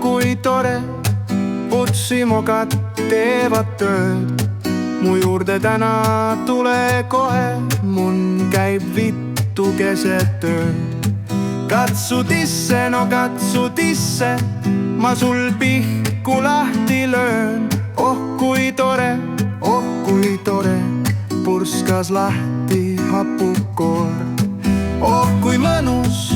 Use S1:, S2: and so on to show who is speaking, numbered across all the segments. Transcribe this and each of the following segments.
S1: kui tore, putsimokad teevad tööd. Mu juurde täna tule kohe, mul käib vittu keset ööd. Katsu tisse, no katsu tisse, ma sul pihku lahti löön. Oh kui tore, purskas lahti hapukoor. Oh kui mõnus,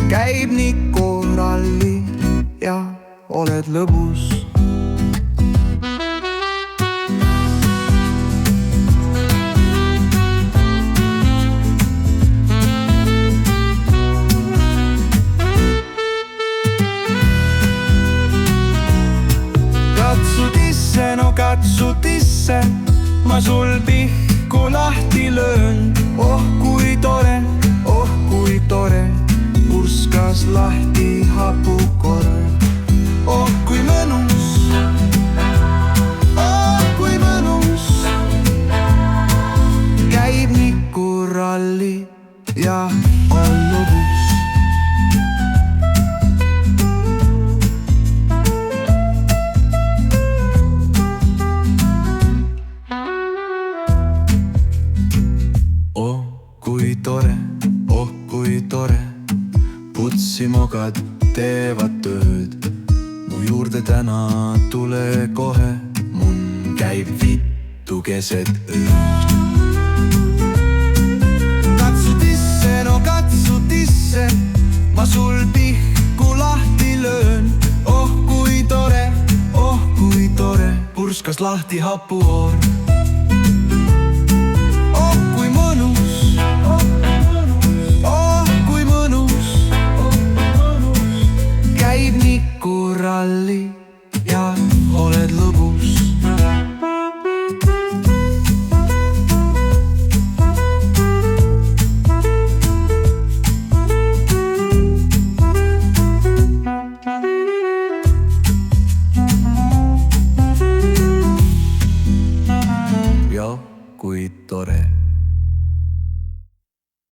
S1: käib nii korralli ja oled lõbus. Katsu tisse, no katsu tisse, ma sul pihku lahti löön. Oh kui tore, purskas lahti hapukoor. Oh kui mõnus, käib niku ralli ja on lõbus. Oh kui tore, putsimokad teevad tööd. Mu juurde täna tule kohe, mul käib vittu keset ööd. Katsu tisse, no katsu tisse, ma sul pihku lahti löön. Oh kui tore, purskas lahti hapuoor.